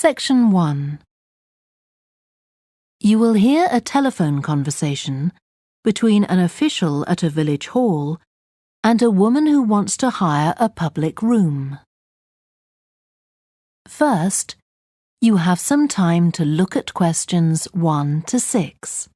Section 1. You will hear a telephone conversation between an official at a village hall and a woman who wants to hire a public room. First, you have some time to look at questions 1 to 6.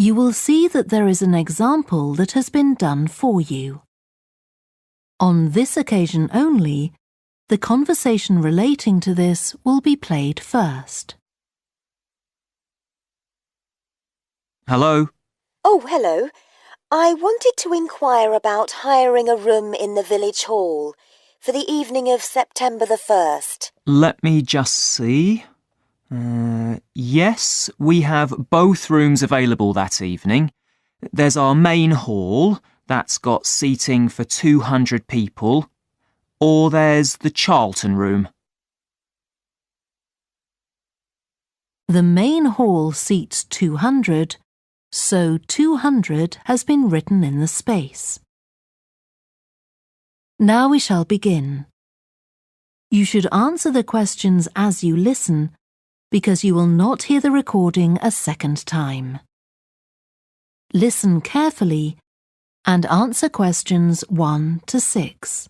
You will see that there is an example that has been done for you. On this occasion only, the conversation relating to this will be played first. Hello? Oh, hello. I wanted to inquire about hiring a room in the village hall for the evening of September the 1st. Let me just see. Yes, we have both rooms available that evening. There's our main hall, that's got seating for 200 people, or there's the Charlton room. The main hall seats 200, so 200 has been written in the space. Now we shall begin. You should answer the questions as you listen, because you will not hear the recording a second time. Listen carefully and answer questions 1 to 6.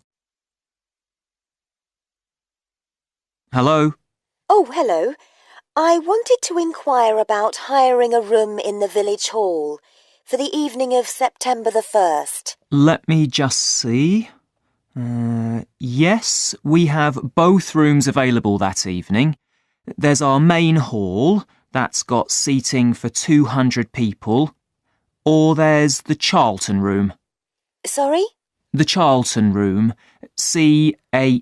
Hello? Oh, hello. I wanted to inquire about hiring a room in the village hall for the evening of September the 1st. Let me just see. Yes, we have both rooms available that evening. There's our main hall, that's got seating for 200 people, or there's the Charlton room. Sorry? The Charlton room, CHARLTON.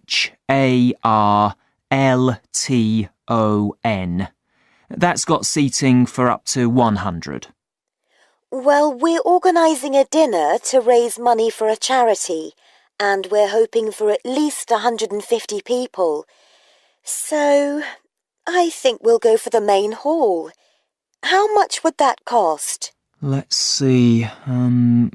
That's got seating for up to 100. Well, we're organising a dinner to raise money for a charity, and we're hoping for at least 150 people. So I think we'll go for the main hall. How much would that cost? Let's see.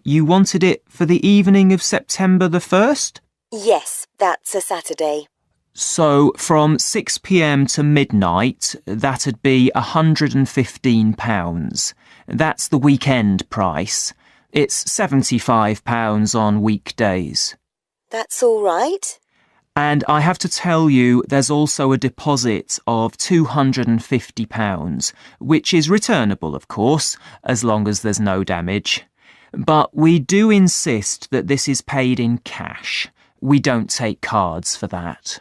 You wanted it for the evening of September the 1st? Yes, that's a Saturday. So from 6 p.m. to midnight, that'd be £115. That's the weekend price. It's £75 on weekdays. That's all right. And I have to tell you, there's also a deposit of £250, which is returnable, of course, as long as there's no damage. But we do insist that this is paid in cash. We don't take cards for that.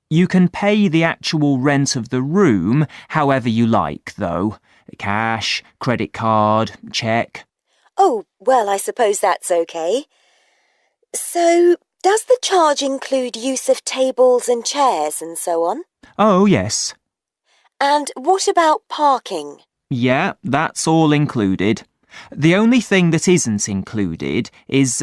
You can pay the actual rent of the room however you like, though. Cash, credit card, cheque. Oh, well, I suppose that's okay. So, does the charge include use of tables and chairs and so on? Oh, yes. And what about parking? Yeah, that's all included. The only thing that isn't included is,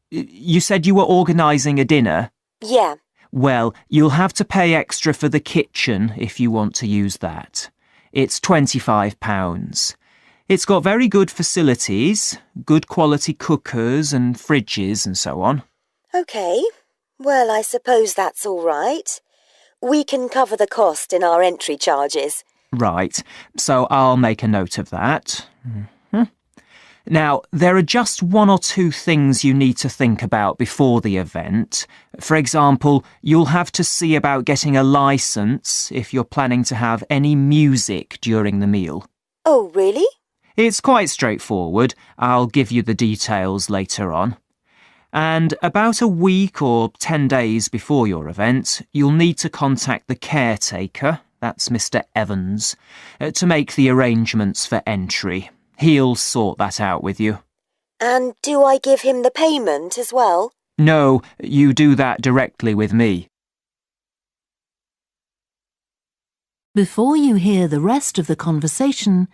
you said you were organising a dinner? Yeah. Well, you'll have to pay extra for the kitchen if you want to use that. It's £25. It's got very good facilities, good quality cookers and fridges and so on. OK. Well, I suppose that's all right. We can cover the cost in our entry charges. Right, so I'll make a note of that. Now, there are just 1 or 2 things you need to think about before the event. For example, you'll have to see about getting a licence if you're planning to have any music during the meal. Oh, really? It's quite straightforward. I'll give you the details later on. And about a week or 10 days before your event, you'll need to contact the caretaker, that's Mr. Evans, to make the arrangements for entry. He'll sort that out with you. And do I give him the payment as well? No, you do that directly with me. Before you hear the rest of the conversation,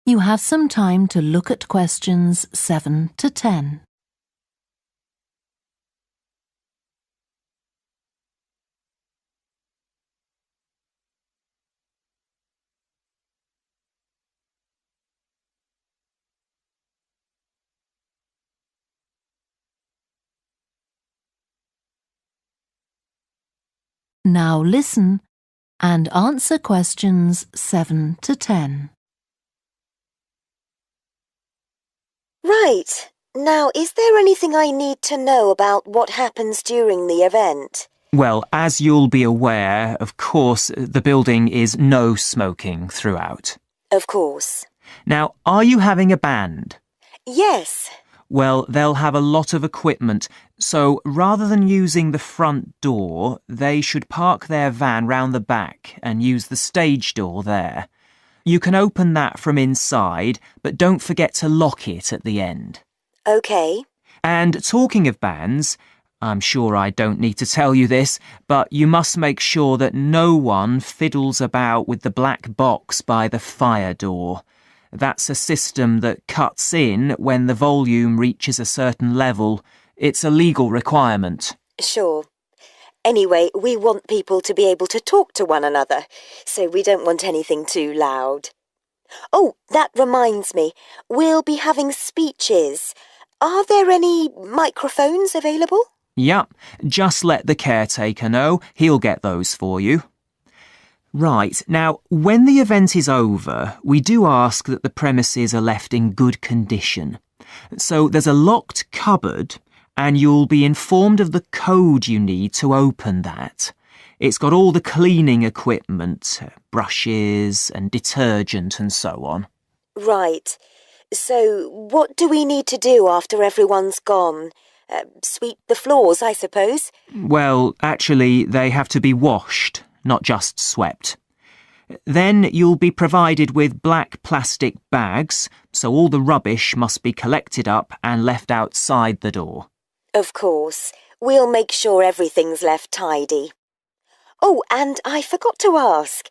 you have some time to look at questions 7 to 10. Now listen and answer questions 7 to 10. Right. Now, is there anything I need to know about what happens during the event? Well, as you'll be aware, of course, the building is no smoking throughout. Of course. Now, are you having a band? Yes. Well, they'll have a lot of equipment, so rather than using the front door, they should park their van round the back and use the stage door there. You can open that from inside, but don't forget to lock it at the end. OK. And talking of bands, I'm sure I don't need to tell you this, but you must make sure that no one fiddles about with the black box by the fire door. That's a system that cuts in when the volume reaches a certain level. It's a legal requirement. Sure. Anyway, we want people to be able to talk to one another, so we don't want anything too loud. Oh, that reminds me. We'll be having speeches. Are there any microphones available? Yep, just let the caretaker know. He'll get those for you. Right, now, when the event is over, we do ask that the premises are left in good condition. So there's a locked cupboard, and you'll be informed of the code you need to open that. It's got all the cleaning equipment, brushes and detergent and so on. Right. So what do we need to do after everyone's gone? Sweep the floors, I suppose? Well, actually, they have to be washed, not just swept. Then you'll be provided with black plastic bags, so all the rubbish must be collected up and left outside the door. Of course. We'll make sure everything's left tidy. Oh, and I forgot to ask.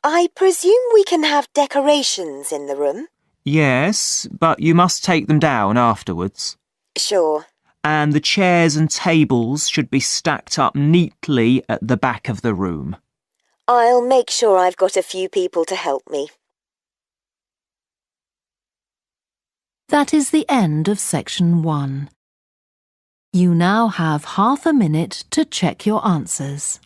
I presume we can have decorations in the room? Yes, but you must take them down afterwards. Sure. And the chairs and tables should be stacked up neatly at the back of the room. I'll make sure I've got a few people to help me. That is the end of section 1. You now have half a minute to check your answers.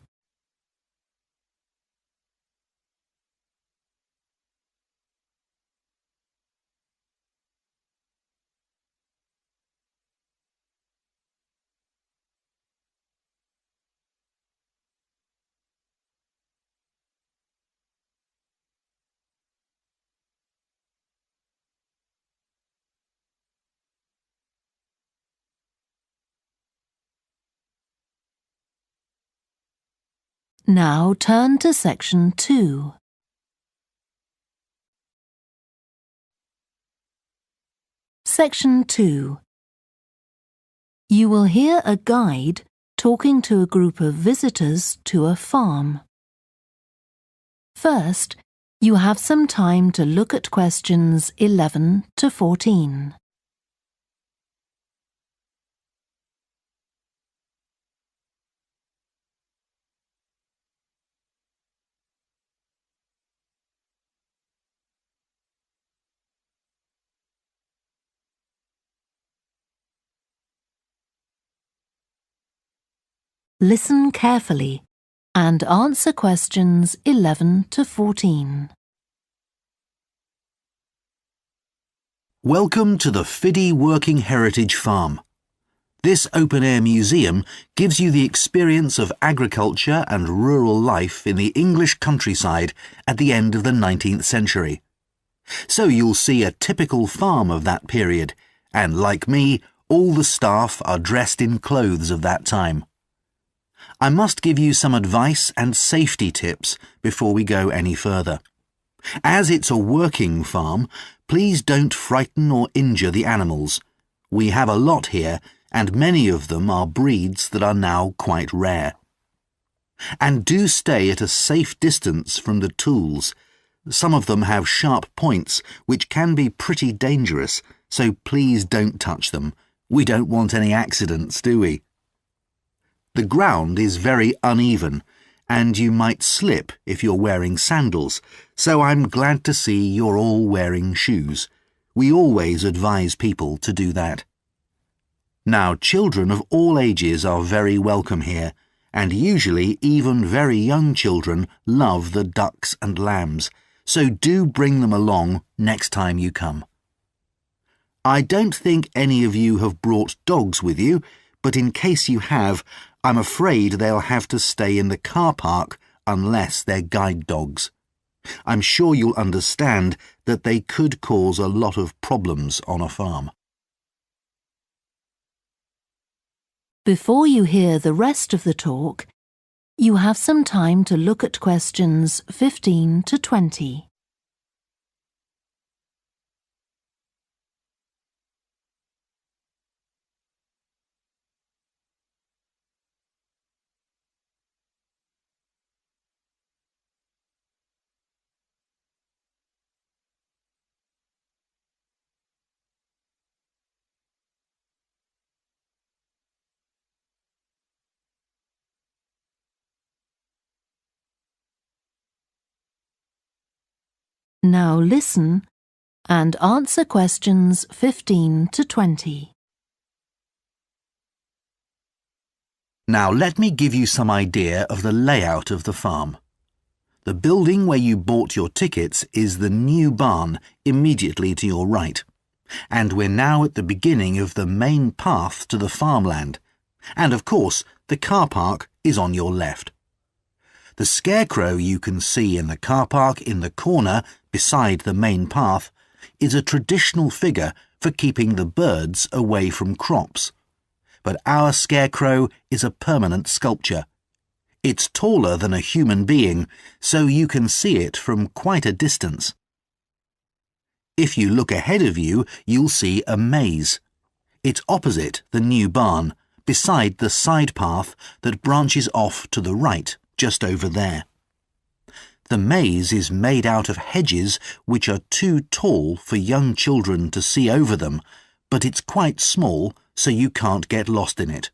Now turn to section 2. Section 2. You will hear a guide talking to a group of visitors to a farm. First, you have some time to look at questions 11 to 14. Listen carefully and answer questions 11 to 14. Welcome to the Fiddy Working Heritage Farm. This open-air museum gives you the experience of agriculture and rural life in the English countryside at the end of the 19th century. So you'll see a typical farm of that period, and like me, all the staff are dressed in clothes of that time. I must give you some advice and safety tips before we go any further. As it's a working farm, please don't frighten or injure the animals. We have a lot here, and many of them are breeds that are now quite rare. And do stay at a safe distance from the tools. Some of them have sharp points which can be pretty dangerous, so please don't touch them. We don't want any accidents, do we? The ground is very uneven, and you might slip if you're wearing sandals, so I'm glad to see you're all wearing shoes. We always advise people to do that. Now, children of all ages are very welcome here, and usually even very young children love the ducks and lambs, so do bring them along next time you come. I don't think any of you have brought dogs with you, but in case you have, I'm afraid they'll have to stay in the car park unless they're guide dogs. I'm sure you'll understand that they could cause a lot of problems on a farm. Before you hear the rest of the talk, you have some time to look at questions 15 to 20. Now listen and answer questions 15 to 20. Now let me give you some idea of the layout of the farm. The building where you bought your tickets is the new barn immediately to your right, and we're now at the beginning of the main path to the farmland, and of course the car park is on your left. The scarecrow you can see in the car park in the corner beside the main path is a traditional figure for keeping the birds away from crops. But our scarecrow is a permanent sculpture. It's taller than a human being, so you can see it from quite a distance. If you look ahead of you, you'll see a maze. It's opposite the new barn, beside the side path that branches off to the right, just over there. The maze is made out of hedges which are too tall for young children to see over them, but it's quite small, so you can't get lost in it.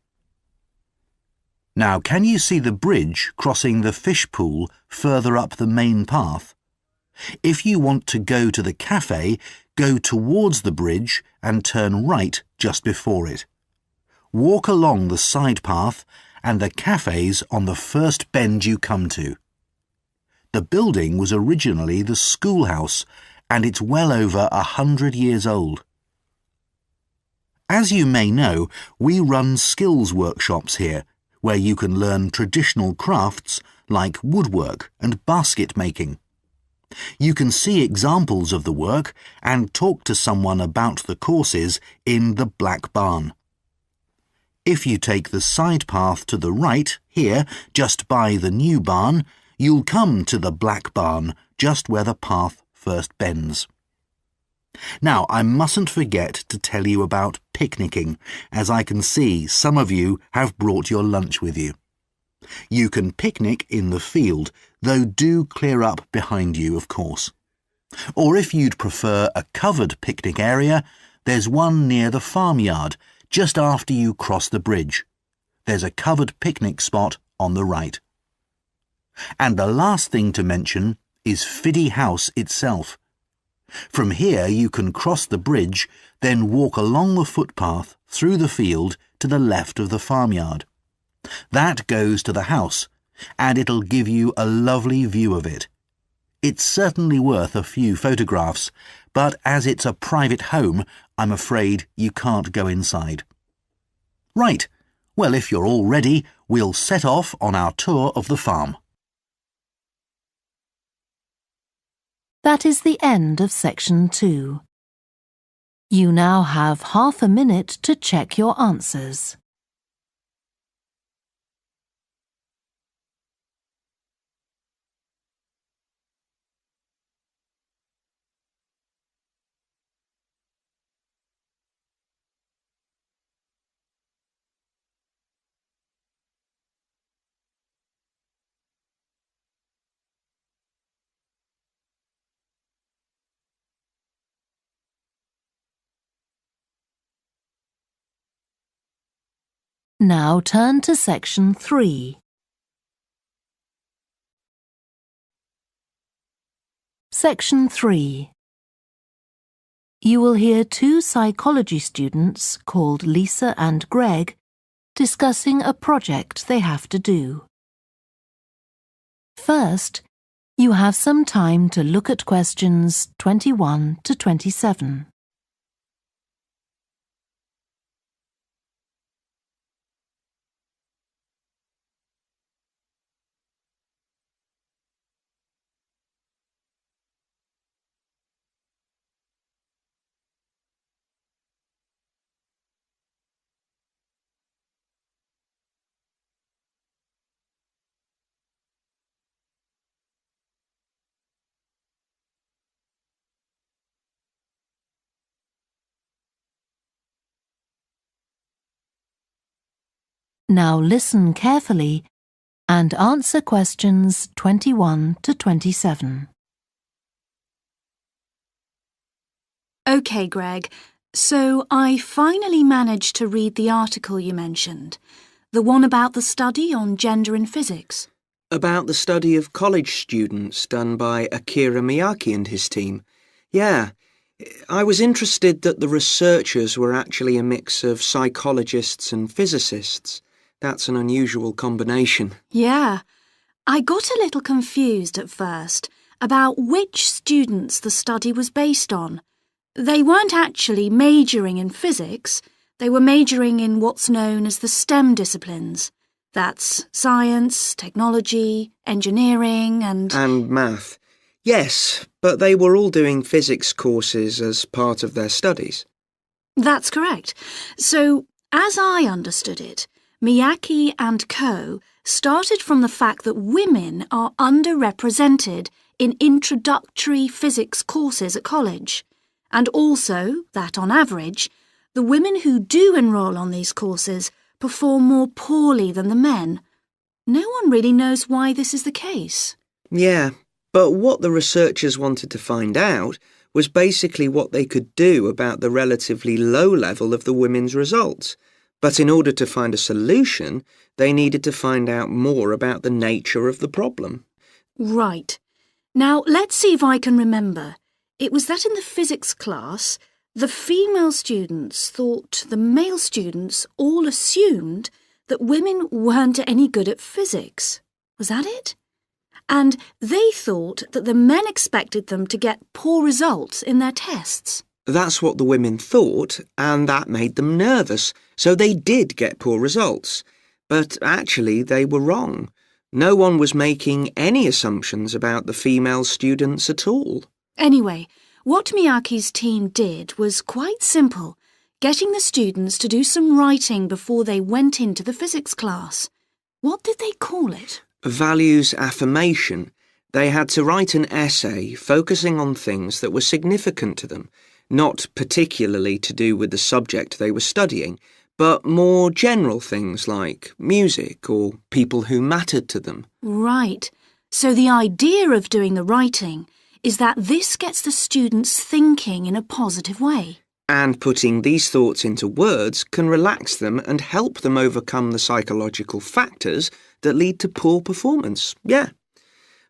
Now, can you see the bridge crossing the fish pool further up the main path? If you want to go to the cafe, go towards the bridge and turn right just before it. Walk along the side path and the cafe's on the first bend you come to. The building was originally the schoolhouse, and it's well over 100 years old. As you may know, we run skills workshops here, where you can learn traditional crafts like woodwork and basket making. You can see examples of the work and talk to someone about the courses in the Black Barn. If you take the side path to the right, here, just by the new barn, you'll come to the Black Barn, just where the path first bends. Now, I mustn't forget to tell you about picnicking, as I can see some of you have brought your lunch with you. You can picnic in the field, though do clear up behind you, of course. Or if you'd prefer a covered picnic area, there's one near the farmyard, just after you cross the bridge. There's a covered picnic spot on the right. And the last thing to mention is Fiddy House itself. From here you can cross the bridge, then walk along the footpath through the field to the left of the farmyard. That goes to the house, and it'll give you a lovely view of it. It's certainly worth a few photographs, but as it's a private home, I'm afraid you can't go inside. Right, well, if you're all ready, we'll set off on our tour of the farm. That is the end of section 2. You now have half a minute to check your answers. Now turn to section 3. Section 3. You will hear two psychology students called Lisa and Greg discussing a project they have to do. First, you have some time to look at questions 21 to 27. Now listen carefully and answer questions 21 to 27. OK, Greg, so I finally managed to read the article you mentioned, the one about the study on gender in physics. About the study of college students done by Akira Miyake and his team. Yeah, I was interested that the researchers were actually a mix of psychologists and physicists. That's an unusual combination. Yeah, I got a little confused at first about which students the study was based on. They weren't actually majoring in physics, they were majoring in what's known as the STEM disciplines. That's science, technology, engineering and math. Yes, but they were all doing physics courses as part of their studies. That's correct. So, as I understood it, Miyake and co. started from the fact that women are underrepresented in introductory physics courses at college, and also that, on average, the women who do enrol on these courses perform more poorly than the men. No one really knows why this is the case. Yeah, but what the researchers wanted to find out was basically what they could do about the relatively low level of the women's results. But in order to find a solution, they needed to find out more about the nature of the problem. Right. Now, let's see if I can remember. It was that in the physics class, the female students thought the male students all assumed that women weren't any good at physics. Was that it? And they thought that the men expected them to get poor results in their tests. That's what the women thought, and that made them nervous, so they did get poor results. But actually, they were wrong. No one was making any assumptions about the female students at all. Anyway, what Miyake's team did was quite simple, getting the students to do some writing before they went into the physics class. What did they call it? Values affirmation. They had to write an essay focusing on things that were significant to them, not particularly to do with the subject they were studying, but more general things like music or people who mattered to them. Right. So the idea of doing the writing is that this gets the students thinking in a positive way. And putting these thoughts into words can relax them and help them overcome the psychological factors that lead to poor performance. Yeah.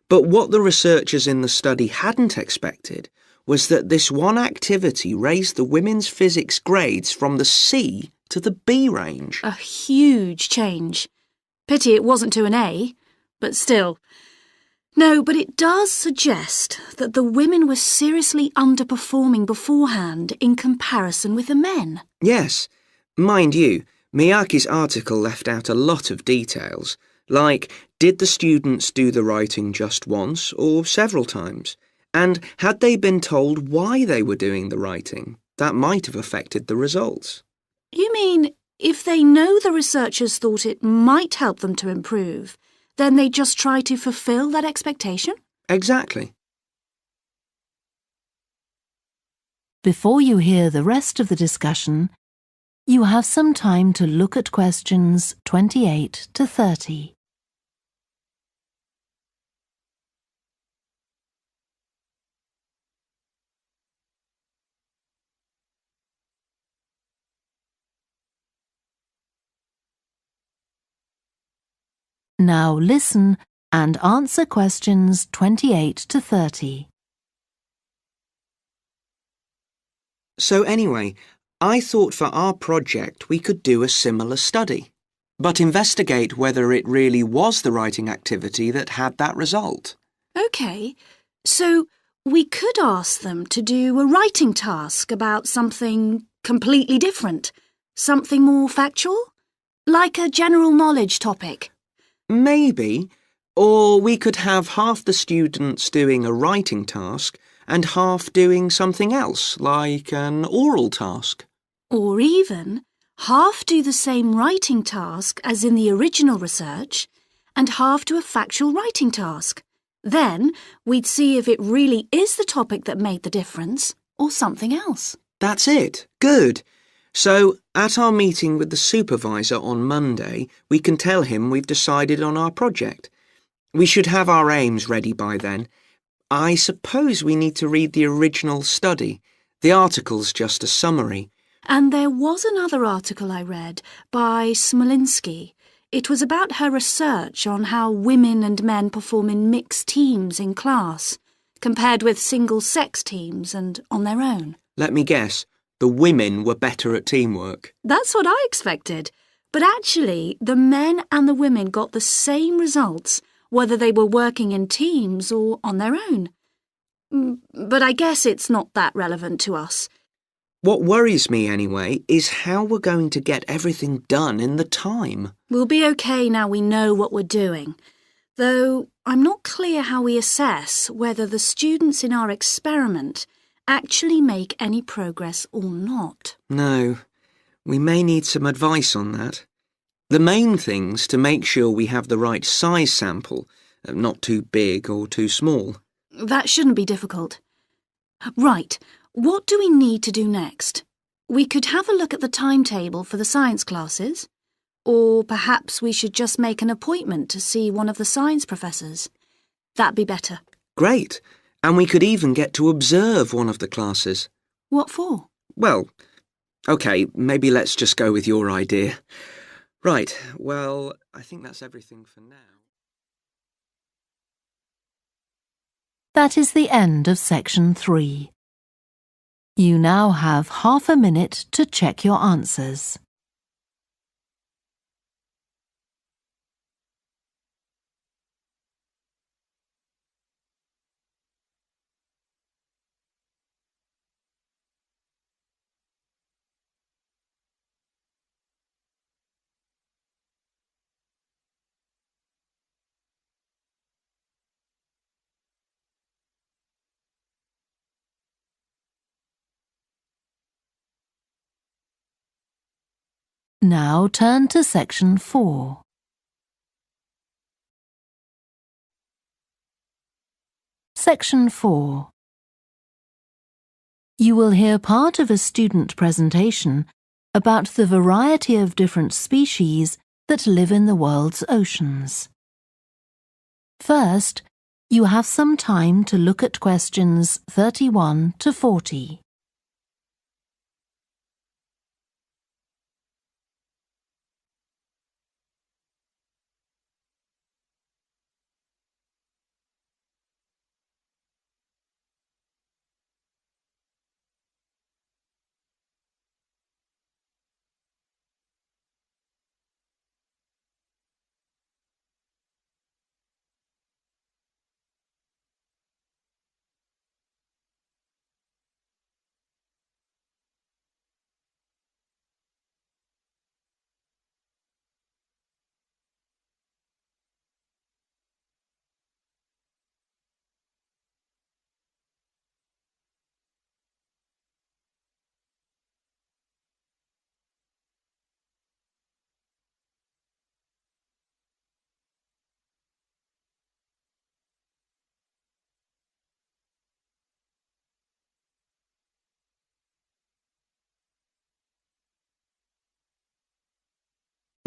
But what the researchers in the study hadn't expected was that this one activity raised the women's physics grades from the C to the B range. A huge change. Pity it wasn't to an A, but still. No, but it does suggest that the women were seriously underperforming beforehand in comparison with the men. Yes. Mind you, Miyake's article left out a lot of details, like did the students do the writing just once or several times? And had they been told why they were doing the writing? That might have affected the results. You mean if they know the researchers thought it might help them to improve, then they just try to fulfill that expectation? Exactly. Before you hear the rest of the discussion, you have some time to look at questions 28 to 30. Now listen and answer questions 28 to 30. So anyway, I thought for our project we could do a similar study, but investigate whether it really was the writing activity that had that result. OK, so we could ask them to do a writing task about something completely different, something more factual, like a general knowledge topic. Maybe. Or we could have half the students doing a writing task and half doing something else, like an oral task. Or even half do the same writing task as in the original research and half do a factual writing task. Then we'd see if it really is the topic that made the difference or something else. That's it. Good. So, at our meeting with the supervisor on Monday, we can tell him we've decided on our project. We should have our aims ready by then. I suppose we need to read the original study. The article's just a summary. And there was another article I read by Smolinski. It was about her research on how women and men perform in mixed teams in class, compared with single-sex teams and on their own. Let me guess. The women were better at teamwork. That's what I expected. But actually, the men and the women got the same results, whether they were working in teams or on their own. But I guess it's not that relevant to us. What worries me, anyway, is how we're going to get everything done in the time. We'll be okay now we know what we're doing. Though I'm not clear how we assess whether the students in our experiment actually make any progress or not. No, we may need some advice on that. The main thing's to make sure we have the right size sample, not too big or too small. That shouldn't be difficult. Right, what do we need to do next? We could have a look at the timetable for the science classes, or perhaps we should just make an appointment to see one of the science professors. That'd be better. Great. And we could even get to observe one of the classes. What for? Well, OK, maybe let's just go with your idea. Right, well, I think that's everything for now. That is the end of section 3. You now have half a minute to check your answers. Now turn to section 4. Section 4. You will hear part of a student presentation about the variety of different species that live in the world's oceans. First, you have some time to look at questions 31 to 40.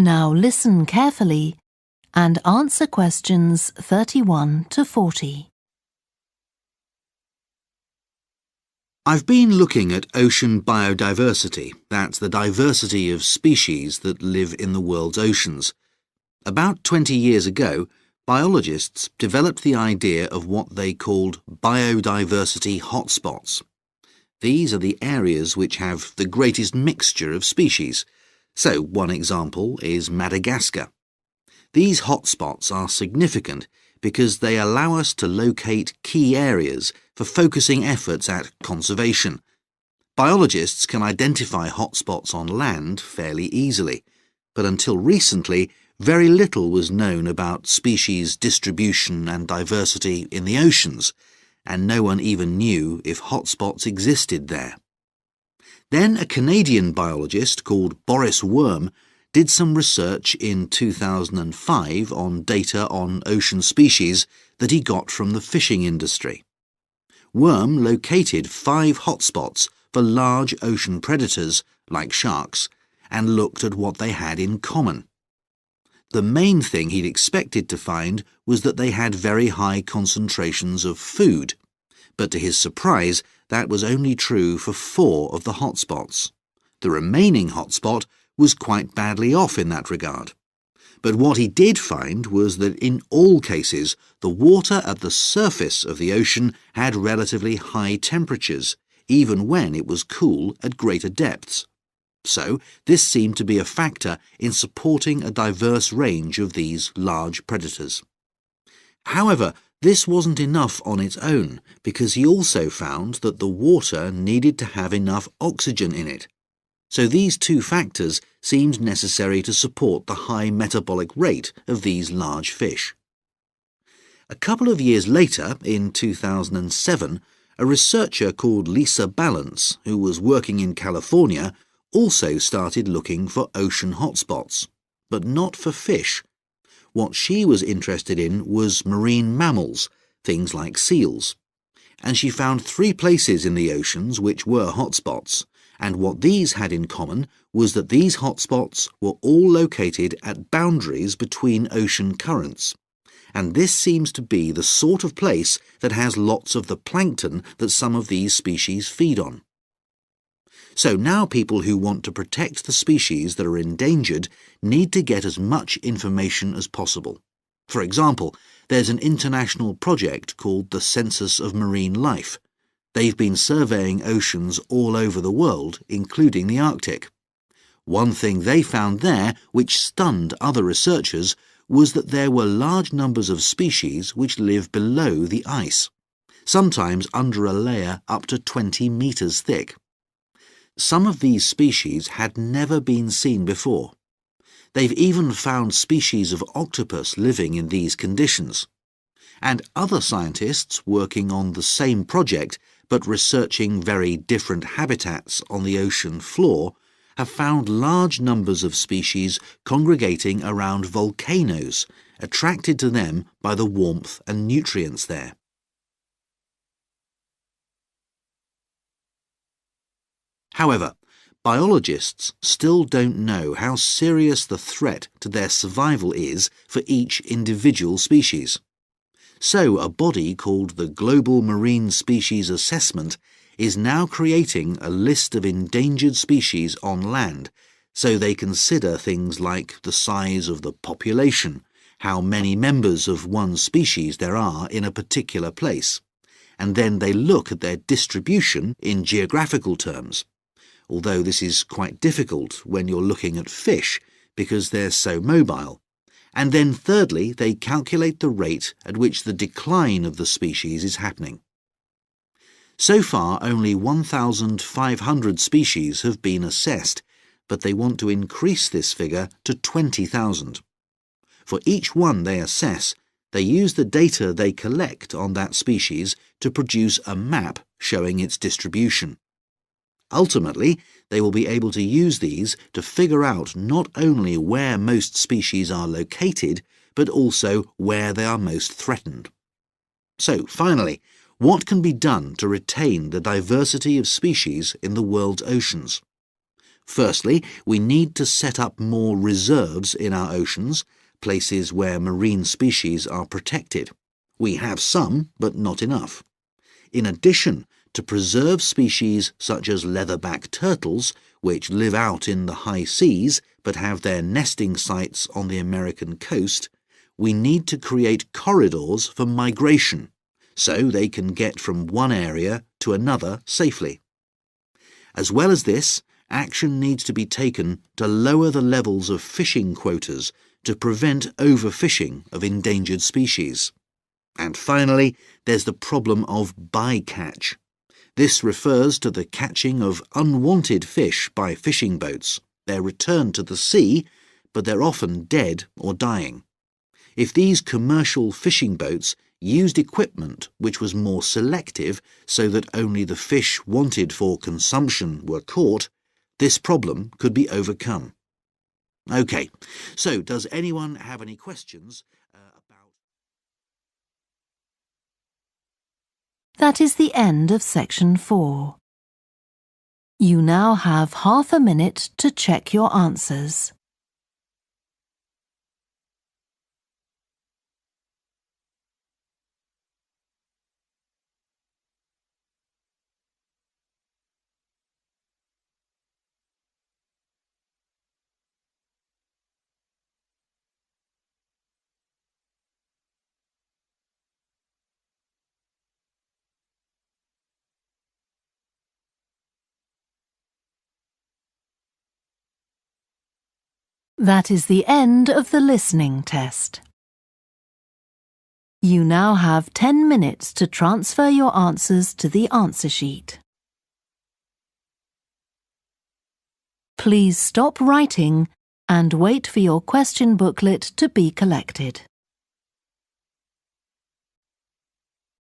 Now listen carefully and answer questions 31 to 40. I've been looking at ocean biodiversity. That's the diversity of species that live in the world's oceans. About 20 years ago, biologists developed the idea of what they called biodiversity hotspots. These are the areas which have the greatest mixture of species. So, one example is Madagascar. These hotspots are significant because they allow us to locate key areas for focusing efforts at conservation. Biologists can identify hotspots on land fairly easily, but until recently, very little was known about species distribution and diversity in the oceans, and no one even knew if hotspots existed there. Then a Canadian biologist called Boris Worm did some research in 2005 on data on ocean species that he got from the fishing industry. Worm located 5 hotspots for large ocean predators, like sharks, and looked at what they had in common. The main thing he'd expected to find was that they had very high concentrations of food, but to his surprise, that was only true for 4 of the hotspots. The remaining hotspot was quite badly off in that regard. But what he did find was that in all cases, the water at the surface of the ocean had relatively high temperatures, even when it was cool at greater depths. So, this seemed to be a factor in supporting a diverse range of these large predators. However, this wasn't enough on its own, because he also found that the water needed to have enough oxygen in it. So these 2 factors seemed necessary to support the high metabolic rate of these large fish. A couple of years later, in 2007, a researcher called Lisa Balance, who was working in California, also started looking for ocean hotspots, but not for fish. What she was interested in was marine mammals, things like seals. And she found 3 places in the oceans which were hotspots, and what these had in common was that these hotspots were all located at boundaries between ocean currents. And this seems to be the sort of place that has lots of the plankton that some of these species feed on. So now people who want to protect the species that are endangered need to get as much information as possible. For example, there's an international project called the Census of Marine Life. They've been surveying oceans all over the world, including the Arctic. One thing they found there, which stunned other researchers, was that there were large numbers of species which live below the ice, sometimes under a layer up to 20 meters thick. Some of these species had never been seen before. They've even found species of octopus living in these conditions. And other scientists working on the same project but researching very different habitats on the ocean floor have found large numbers of species congregating around volcanoes, attracted to them by the warmth and nutrients there. However, biologists still don't know how serious the threat to their survival is for each individual species. So a body called the Global Marine Species Assessment is now creating a list of endangered species on land, so they consider things like the size of the population, how many members of one species there are in a particular place, and then they look at their distribution in geographical terms, although this is quite difficult when you're looking at fish because they're so mobile. And then thirdly, they calculate the rate at which the decline of the species is happening. So far, only 1,500 species have been assessed, but they want to increase this figure to 20,000. For each one they assess, they use the data they collect on that species to produce a map showing its distribution. Ultimately, they will be able to use these to figure out not only where most species are located, but also where they are most threatened. So, finally, what can be done to retain the diversity of species in the world's oceans? Firstly, we need to set up more reserves in our oceans, places where marine species are protected. We have some, but not enough. In addition, to preserve species such as leatherback turtles, which live out in the high seas but have their nesting sites on the American coast, we need to create corridors for migration so they can get from one area to another safely. As well as this, action needs to be taken to lower the levels of fishing quotas to prevent overfishing of endangered species. And finally, there's the problem of bycatch. This refers to the catching of unwanted fish by fishing boats. They're returned to the sea, but they're often dead or dying. If these commercial fishing boats used equipment which was more selective so that only the fish wanted for consumption were caught, this problem could be overcome. OK, so does anyone have any questions about... That is the end of section 4. You now have half a minute to check your answers. That is the end of the listening test. You now have 10 minutes to transfer your answers to the answer sheet. Please stop writing and wait for your question booklet to be collected.